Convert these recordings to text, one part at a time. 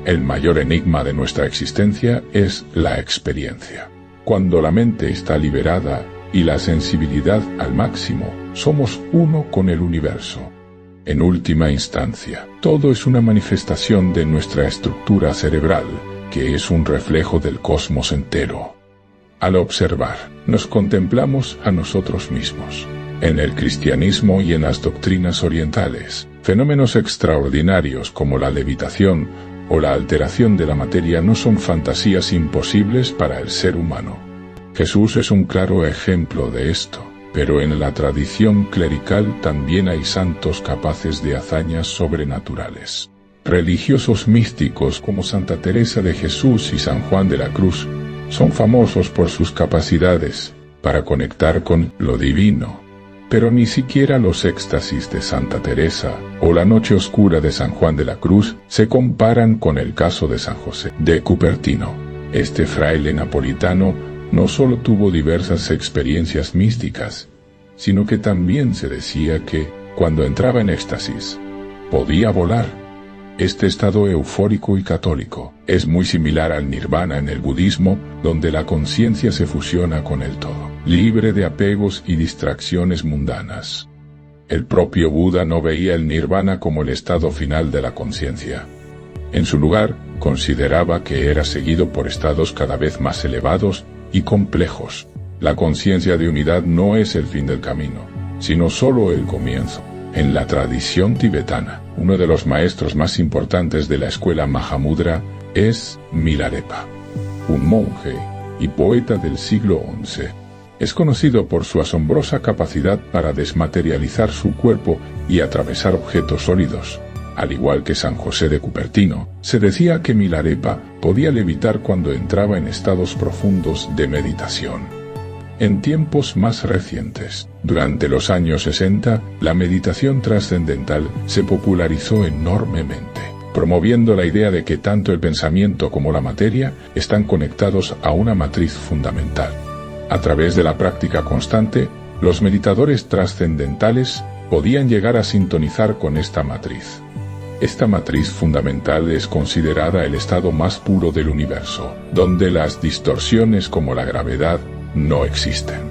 El mayor enigma de nuestra existencia es la experiencia. Cuando la mente está liberada y la sensibilidad al máximo, somos uno con el universo. En última instancia, todo es una manifestación de nuestra estructura cerebral, que es un reflejo del cosmos entero. Al observar, nos contemplamos a nosotros mismos. En el cristianismo y en las doctrinas orientales, fenómenos extraordinarios como la levitación o la alteración de la materia no son fantasías imposibles para el ser humano. Jesús es un claro ejemplo de esto, pero en la tradición clerical también hay santos capaces de hazañas sobrenaturales. Religiosos místicos como Santa Teresa de Jesús y San Juan de la Cruz son famosos por sus capacidades para conectar con lo divino. Pero ni siquiera los éxtasis de Santa Teresa o la noche oscura de San Juan de la Cruz se comparan con el caso de San José de Cupertino. Este fraile napolitano no solo tuvo diversas experiencias místicas, sino que también se decía que, cuando entraba en éxtasis, podía volar. Este estado eufórico y católico es muy similar al nirvana en el budismo, donde la conciencia se fusiona con el todo, libre de apegos y distracciones mundanas. El propio Buda no veía el nirvana como el estado final de la conciencia. En su lugar, consideraba que era seguido por estados cada vez más elevados y complejos. La conciencia de unidad no es el fin del camino, sino solo el comienzo. En la tradición tibetana, uno de los maestros más importantes de la escuela Mahamudra es Milarepa, un monje y poeta del siglo XI. Es conocido por su asombrosa capacidad para desmaterializar su cuerpo y atravesar objetos sólidos. Al igual que San José de Cupertino, se decía que Milarepa podía levitar cuando entraba en estados profundos de meditación. En tiempos más recientes, durante los años 60, la meditación trascendental se popularizó enormemente, promoviendo la idea de que tanto el pensamiento como la materia están conectados a una matriz fundamental. A través de la práctica constante, los meditadores trascendentales podían llegar a sintonizar con esta matriz. Esta matriz fundamental es considerada el estado más puro del universo, donde las distorsiones como la gravedad no existen.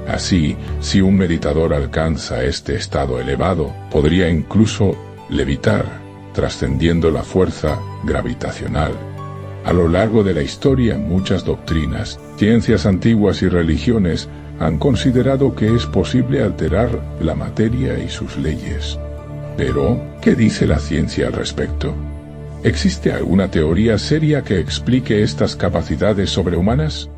Así, si un meditador alcanza este estado elevado, podría incluso levitar, trascendiendo la fuerza gravitacional. A lo largo de la historia, muchas doctrinas, ciencias antiguas y religiones han considerado que es posible alterar la materia y sus leyes. Pero, ¿qué dice la ciencia al respecto? ¿Existe alguna teoría seria que explique estas capacidades sobrehumanas?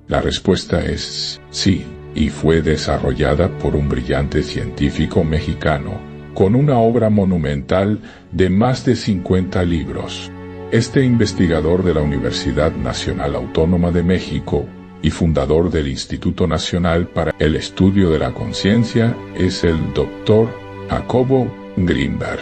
La respuesta es sí, y fue desarrollada por un brillante científico mexicano, con una obra monumental de más de 50 libros. Este investigador de la Universidad Nacional Autónoma de México y fundador del Instituto Nacional para el Estudio de la Conciencia es el Dr. Jacobo Grinberg.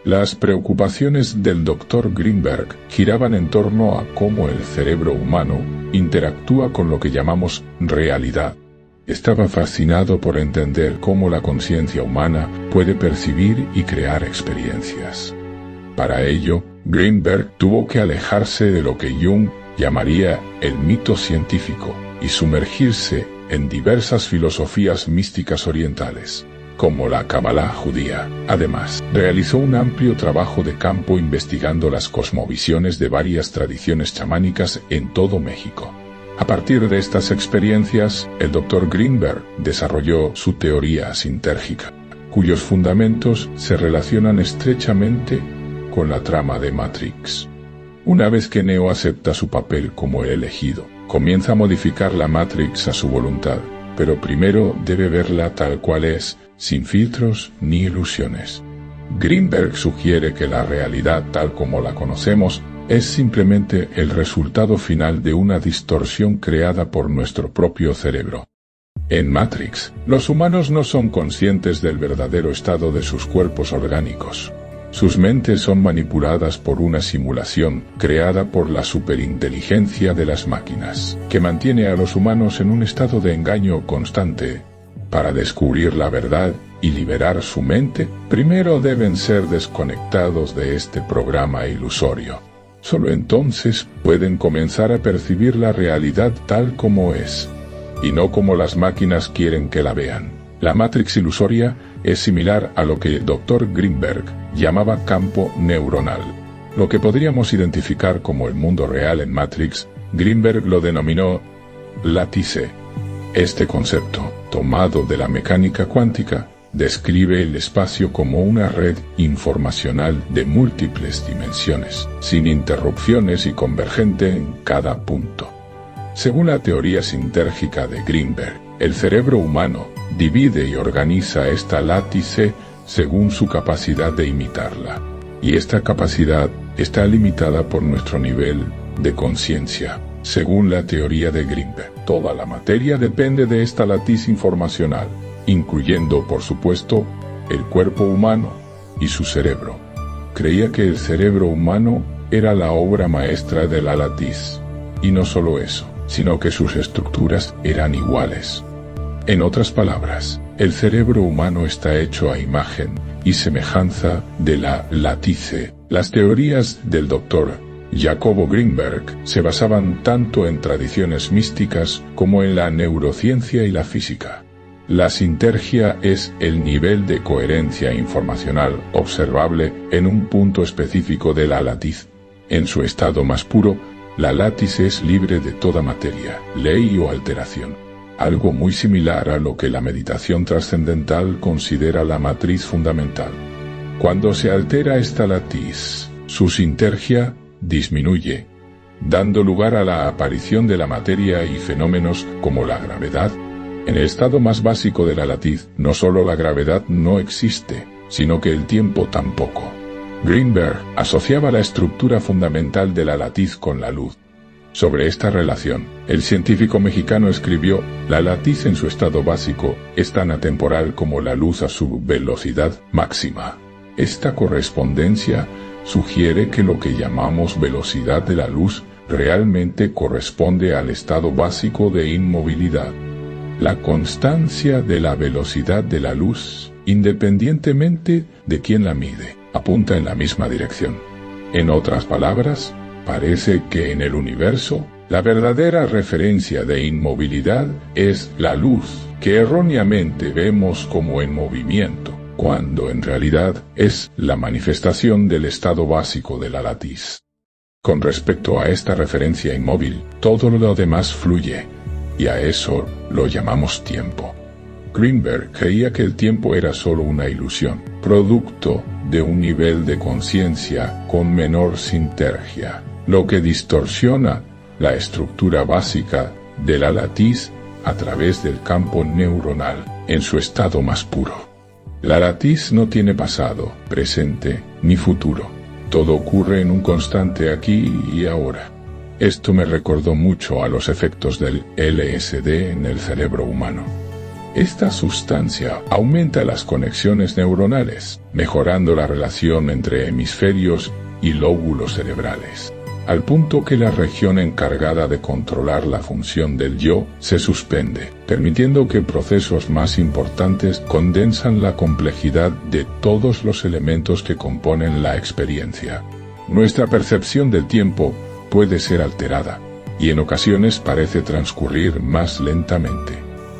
Las preocupaciones del Dr. Grinberg giraban en torno a cómo el cerebro humano interactúa con lo que llamamos realidad. Estaba fascinado por entender cómo la conciencia humana puede percibir y crear experiencias. Para ello, Grinberg tuvo que alejarse de lo que Jung llamaría el mito científico y sumergirse en diversas filosofías místicas orientales, como la Kabbalah judía. Además, realizó un amplio trabajo de campo investigando las cosmovisiones de varias tradiciones chamánicas en todo México. A partir de estas experiencias, el Dr. Grinberg desarrolló su teoría sintérgica, cuyos fundamentos se relacionan estrechamente con la trama de Matrix. Una vez que Neo acepta su papel como el elegido, comienza a modificar la Matrix a su voluntad, pero primero debe verla tal cual es, sin filtros ni ilusiones. Grinberg sugiere que la realidad tal como la conocemos es simplemente el resultado final de una distorsión creada por nuestro propio cerebro. En Matrix, los humanos no son conscientes del verdadero estado de sus cuerpos orgánicos. Sus mentes son manipuladas por una simulación creada por la superinteligencia de las máquinas, que mantiene a los humanos en un estado de engaño constante. Para descubrir la verdad y liberar su mente, primero deben ser desconectados de este programa ilusorio. Solo entonces pueden comenzar a percibir la realidad tal como es, y no como las máquinas quieren que la vean. La Matrix ilusoria es similar a lo que el Dr. Greenberg llamaba campo neuronal. Lo que podríamos identificar como el mundo real en Matrix, Greenberg lo denominó látice. Este concepto, tomado de la mecánica cuántica, describe el espacio como una red informacional de múltiples dimensiones, sin interrupciones y convergente en cada punto. Según la teoría sintérgica de Greenberg, el cerebro humano divide y organiza esta látice según su capacidad de imitarla. Y esta capacidad está limitada por nuestro nivel de conciencia. Según la teoría de Greenberg, toda la materia depende de esta látice informacional, incluyendo, por supuesto, el cuerpo humano y su cerebro. Creía que el cerebro humano era la obra maestra de la látice. Y no solo eso, sino que sus estructuras eran iguales. En otras palabras, el cerebro humano está hecho a imagen y semejanza de la látice. Las teorías del Dr. Jacobo Greenberg se basaban tanto en tradiciones místicas como en la neurociencia y la física. La sintergia es el nivel de coherencia informacional observable en un punto específico de la látice. En su estado más puro, la látice es libre de toda materia, ley o alteración. Algo muy similar a lo que la meditación trascendental considera la matriz fundamental. Cuando se altera esta látice, su sintergia disminuye, dando lugar a la aparición de la materia y fenómenos como la gravedad. En el estado más básico de la látice, no solo la gravedad no existe, sino que el tiempo tampoco. Greenberg asociaba la estructura fundamental de la látice con la luz. Sobre esta relación, el científico mexicano escribió: la látice en su estado básico es tan atemporal como la luz a su velocidad máxima. Esta correspondencia sugiere que lo que llamamos velocidad de la luz realmente corresponde al estado básico de inmovilidad. La constancia de la velocidad de la luz, independientemente de quién la mide, apunta en la misma dirección. En otras palabras, parece que en el universo, la verdadera referencia de inmovilidad es la luz, que erróneamente vemos como en movimiento, cuando en realidad es la manifestación del estado básico de la látice. Con respecto a esta referencia inmóvil, todo lo demás fluye, y a eso lo llamamos tiempo. Greenberg creía que el tiempo era solo una ilusión, producto de un nivel de conciencia con menor sintergia, lo que distorsiona la estructura básica de la látice a través del campo neuronal en su estado más puro. La látice no tiene pasado, presente, ni futuro. Todo ocurre en un constante aquí y ahora. Esto me recordó mucho a los efectos del LSD en el cerebro humano. Esta sustancia aumenta las conexiones neuronales, mejorando la relación entre hemisferios y lóbulos cerebrales, al punto que la región encargada de controlar la función del yo se suspende, permitiendo que procesos más importantes condensan la complejidad de todos los elementos que componen la experiencia. Nuestra percepción del tiempo puede ser alterada, y en ocasiones parece transcurrir más lentamente.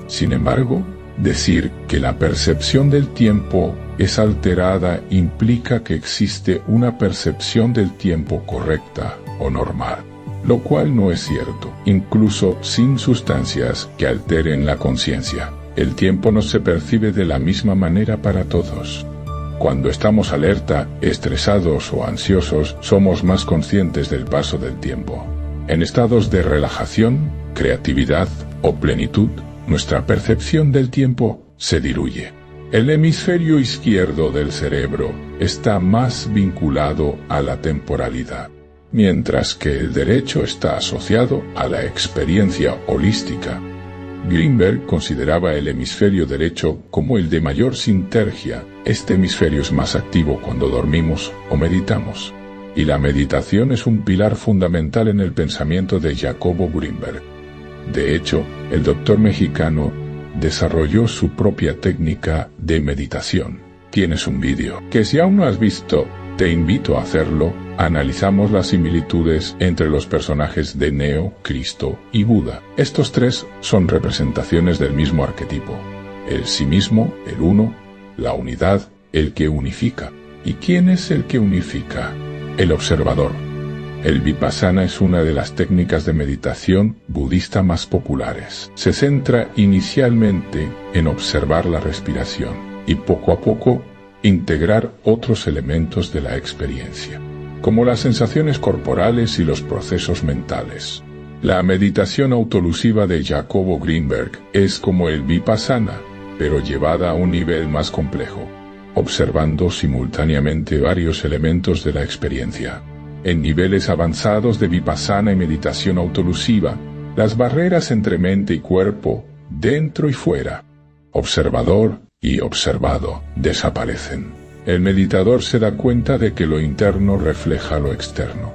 Sin embargo, decir que la percepción del tiempo es alterada implica que existe una percepción del tiempo correcta o normal, lo cual no es cierto. Incluso sin sustancias que alteren la conciencia, el tiempo no se percibe de la misma manera para todos. Cuando estamos alerta, estresados o ansiosos, somos más conscientes del paso del tiempo. En estados de relajación, creatividad o plenitud, nuestra percepción del tiempo se diluye. El hemisferio izquierdo del cerebro está más vinculado a la temporalidad, mientras que el derecho está asociado a la experiencia holística. Greenberg consideraba el hemisferio derecho como el de mayor sintergia. Este hemisferio es más activo cuando dormimos o meditamos, y la meditación es un pilar fundamental en el pensamiento de Jacobo Greenberg. De hecho, el doctor mexicano desarrolló su propia técnica de meditación. Tienes un vídeo que si aún no has visto, Te invito a hacerlo. Analizamos las similitudes entre los personajes de Neo, Cristo y Buda. Estos tres son representaciones del mismo arquetipo: el sí mismo, el uno, la unidad, el que unifica. ¿Y quién es el que unifica? El observador. El Vipassana es una de las técnicas de meditación budista más populares. Se centra inicialmente en observar la respiración y poco a poco integrar otros elementos de la experiencia, como las sensaciones corporales y los procesos mentales. La meditación autolusiva de Jacobo Greenberg es como el Vipassana, pero llevada a un nivel más complejo, observando simultáneamente varios elementos de la experiencia. En niveles avanzados de Vipassana y meditación autolusiva, las barreras entre mente y cuerpo, dentro y fuera, observador y observado, desaparecen. El meditador se da cuenta de que lo interno refleja lo externo.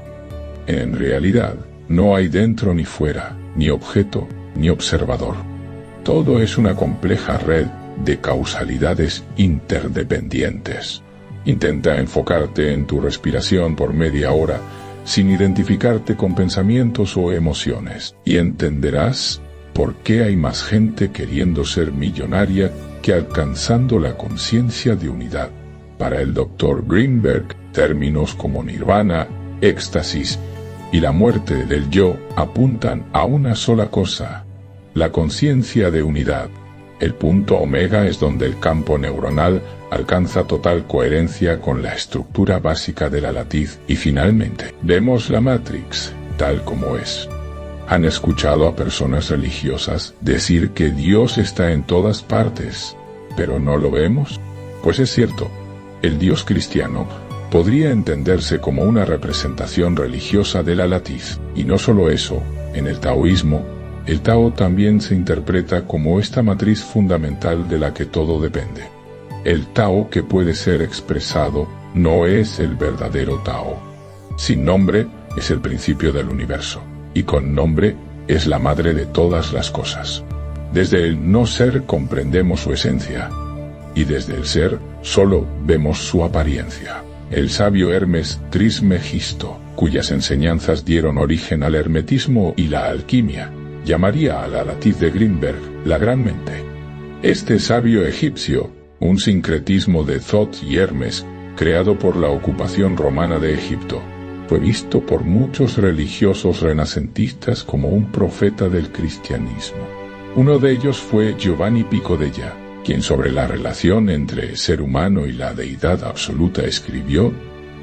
En realidad, no hay dentro ni fuera, ni objeto, ni observador. Todo es una compleja red de causalidades interdependientes. Intenta enfocarte en tu respiración por media hora, sin identificarte con pensamientos o emociones, y entenderás por qué hay más gente queriendo ser millonaria que alcanzando la conciencia de unidad. Para el Dr. Greenberg, términos como nirvana, éxtasis y la muerte del yo apuntan a una sola cosa: la conciencia de unidad. El punto omega es donde el campo neuronal alcanza total coherencia con la estructura básica de la latiz y finalmente vemos la Matrix tal como es. ¿Han escuchado a personas religiosas decir que Dios está en todas partes, pero no lo vemos? Pues es cierto, el Dios cristiano podría entenderse como una representación religiosa de la latiz, y no solo eso, en el taoísmo, el Tao también se interpreta como esta matriz fundamental de la que todo depende. El Tao que puede ser expresado no es el verdadero Tao. Sin nombre es el principio del universo, y con nombre es la madre de todas las cosas. Desde el no ser comprendemos su esencia, y desde el ser solo vemos su apariencia. El sabio Hermes Trismegisto, cuyas enseñanzas dieron origen al hermetismo y la alquimia, llamaría a la latiz de Greenberg la gran mente. Este sabio egipcio, un sincretismo de Thoth y Hermes, creado por la ocupación romana de Egipto, fue visto por muchos religiosos renacentistas como un profeta del cristianismo. Uno de ellos fue Giovanni Pico della, quien sobre la relación entre el ser humano y la deidad absoluta escribió: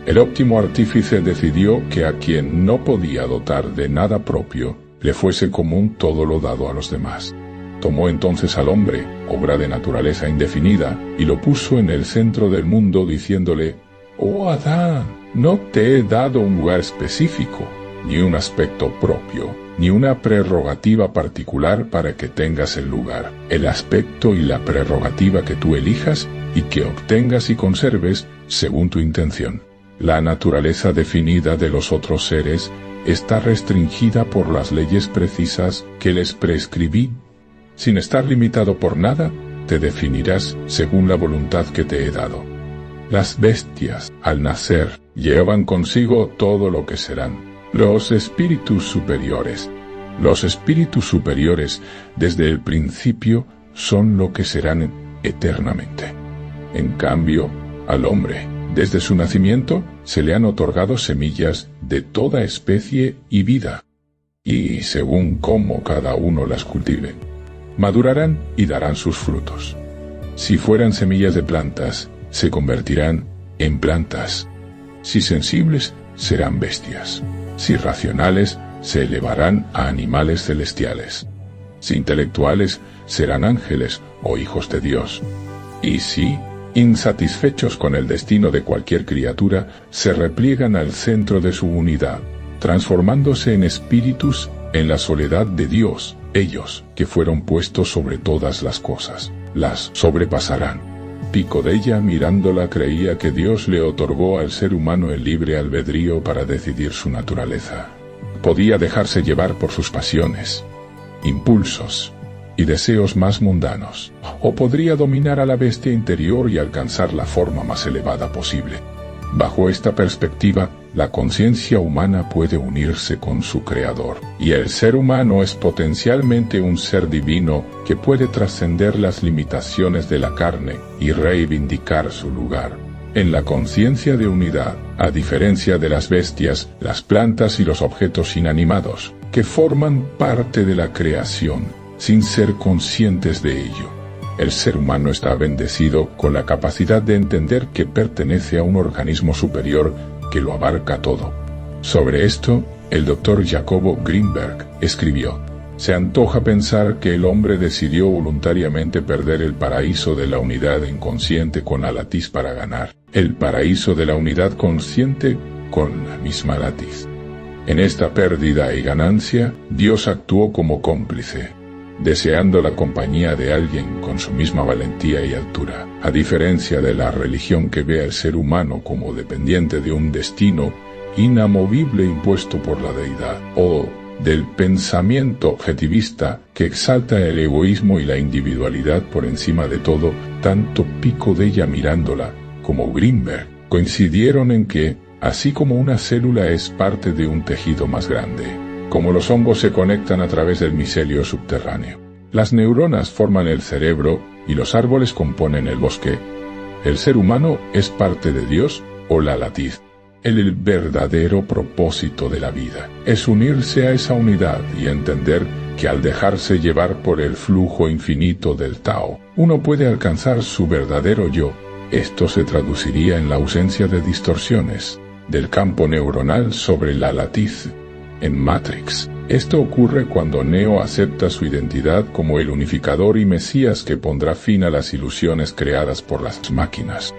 el óptimo artífice decidió que a quien no podía dotar de nada propio, le fuese común todo lo dado a los demás. Tomó entonces al hombre, obra de naturaleza indefinida, y lo puso en el centro del mundo diciéndole: «Oh Adán, no te he dado un lugar específico, ni un aspecto propio, ni una prerrogativa particular para que tengas el lugar. El aspecto y la prerrogativa que tú elijas y que obtengas y conserves según tu intención. La naturaleza definida de los otros seres está restringida por las leyes precisas que les prescribí. Sin estar limitado por nada, te definirás según la voluntad que te he dado. Las bestias, al nacer, llevan consigo todo lo que serán. Los espíritus superiores. Los espíritus superiores, desde el principio, son lo que serán eternamente. En cambio, al hombre, desde su nacimiento, se le han otorgado semillas de toda especie y vida, y según cómo cada uno las cultive, madurarán y darán sus frutos. Si fueran semillas de plantas, se convertirán en plantas. Si sensibles, serán bestias. Si racionales, se elevarán a animales celestiales. Si intelectuales, serán ángeles o hijos de Dios. Y si, insatisfechos con el destino de cualquier criatura, se repliegan al centro de su unidad, transformándose en espíritus en la soledad de Dios, ellos, que fueron puestos sobre todas las cosas, las sobrepasarán. Pico della, mirándola, creía que Dios le otorgó al ser humano el libre albedrío para decidir su naturaleza. Podía dejarse llevar por sus pasiones, impulsos y deseos más mundanos, o podría dominar a la bestia interior y alcanzar la forma más elevada posible. Bajo esta perspectiva, la conciencia humana puede unirse con su creador, y el ser humano es potencialmente un ser divino que puede trascender las limitaciones de la carne y reivindicar su lugar. En la conciencia de unidad, a diferencia de las bestias, las plantas y los objetos inanimados, que forman parte de la creación, sin ser conscientes de ello, el ser humano está bendecido con la capacidad de entender que pertenece a un organismo superior que lo abarca todo. Sobre esto, el Dr. Jacobo Greenberg escribió: «Se antoja pensar que el hombre decidió voluntariamente perder el paraíso de la unidad inconsciente con la latiz para ganar el paraíso de la unidad consciente con la misma latiz. En esta pérdida y ganancia, Dios actuó como cómplice, deseando la compañía de alguien con su misma valentía y altura. A diferencia de la religión que ve al ser humano como dependiente de un destino inamovible impuesto por la deidad, o del pensamiento objetivista que exalta el egoísmo y la individualidad por encima de todo, tanto Pico della Mirandola como Greenberg coincidieron en que, así como una célula es parte de un tejido más grande, como los hongos se conectan a través del micelio subterráneo, las neuronas forman el cerebro y los árboles componen el bosque, el ser humano es parte de Dios o la latiz. El verdadero propósito de la vida es unirse a esa unidad y entender que al dejarse llevar por el flujo infinito del Tao, uno puede alcanzar su verdadero yo. Esto se traduciría en la ausencia de distorsiones del campo neuronal sobre la latiz. En Matrix, esto ocurre cuando Neo acepta su identidad como el unificador y Mesías que pondrá fin a las ilusiones creadas por las máquinas.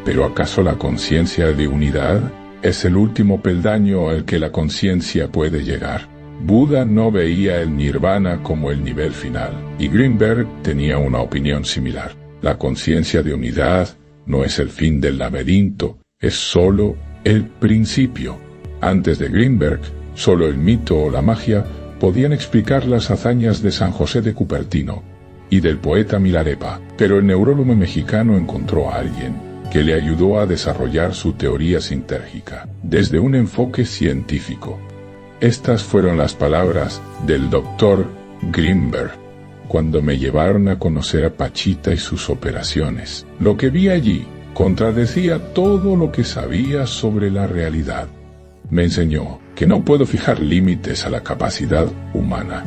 ¿Pero acaso la conciencia de unidad es el último peldaño al que la conciencia puede llegar? Buda no veía el nirvana como el nivel final, y Greenberg tenía una opinión similar. La conciencia de unidad no es el fin del laberinto, es solo el principio. Antes de Greenberg, solo el mito o la magia podían explicar las hazañas de San José de Cupertino y del poeta Milarepa, pero el neurólogo mexicano encontró a alguien que le ayudó a desarrollar su teoría sintérgica desde un enfoque científico. Estas fueron las palabras del Dr. Greenberg cuando me llevaron a conocer a Pachita y sus operaciones. Lo que vi allí contradecía todo lo que sabía sobre la realidad. Me enseñó que no puedo fijar límites a la capacidad humana.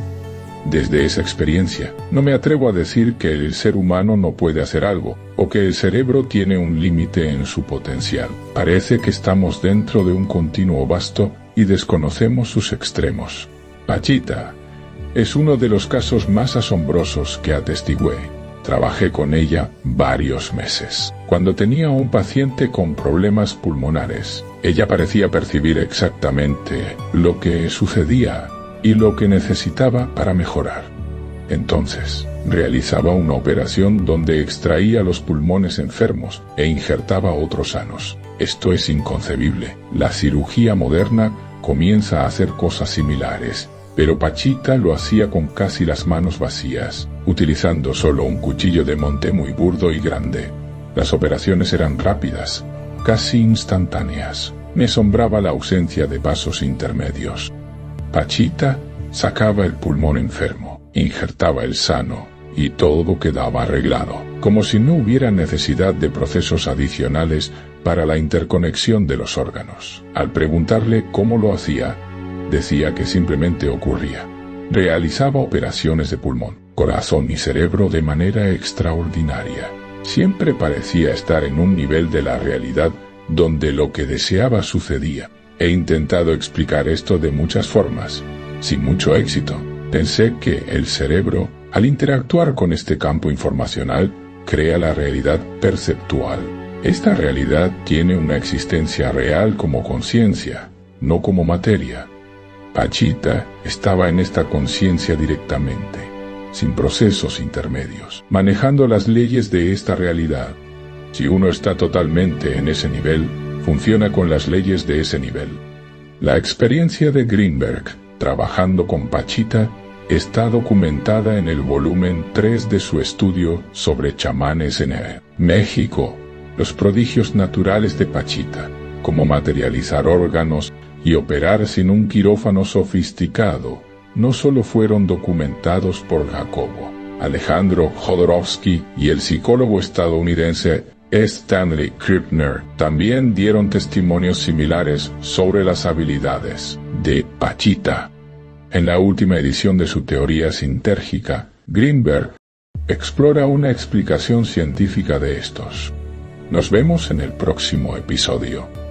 Desde esa experiencia, no me atrevo a decir que el ser humano no puede hacer algo, o que el cerebro tiene un límite en su potencial. Parece que estamos dentro de un continuo vasto y desconocemos sus extremos. Pachita es uno de los casos más asombrosos que atestigué. Trabajé con ella varios meses. Cuando tenía un paciente con problemas pulmonares, ella parecía percibir exactamente lo que sucedía y lo que necesitaba para mejorar. Entonces, realizaba una operación donde extraía los pulmones enfermos e injertaba otros sanos. Esto es inconcebible. La cirugía moderna comienza a hacer cosas similares, pero Pachita lo hacía con casi las manos vacías, utilizando solo un cuchillo de monte muy burdo y grande. Las operaciones eran rápidas, casi instantáneas. Me asombraba la ausencia de pasos intermedios. Pachita sacaba el pulmón enfermo, injertaba el sano, y todo quedaba arreglado, como si no hubiera necesidad de procesos adicionales para la interconexión de los órganos. Al preguntarle cómo lo hacía, decía que simplemente ocurría. Realizaba operaciones de pulmón, corazón y cerebro de manera extraordinaria. Siempre parecía estar en un nivel de la realidad donde lo que deseaba sucedía. He intentado explicar esto de muchas formas, sin mucho éxito. Pensé que el cerebro, al interactuar con este campo informacional, crea la realidad perceptual. Esta realidad tiene una existencia real como conciencia, no como materia. Pachita estaba en esta conciencia directamente, sin procesos intermedios, manejando las leyes de esta realidad. Si uno está totalmente en ese nivel, funciona con las leyes de ese nivel. La experiencia de Greenberg, trabajando con Pachita, está documentada en el volumen 3 de su estudio sobre chamanes en México, los prodigios naturales de Pachita. como materializar órganos y operar sin un quirófano sofisticado, no solo fueron documentados por Jacobo, Alejandro Jodorowsky y el psicólogo estadounidense Stanley Krippner también dieron testimonios similares sobre las habilidades de Pachita. En la última edición de su teoría sintérgica, Greenberg explora una explicación científica de estos. Nos vemos en el próximo episodio.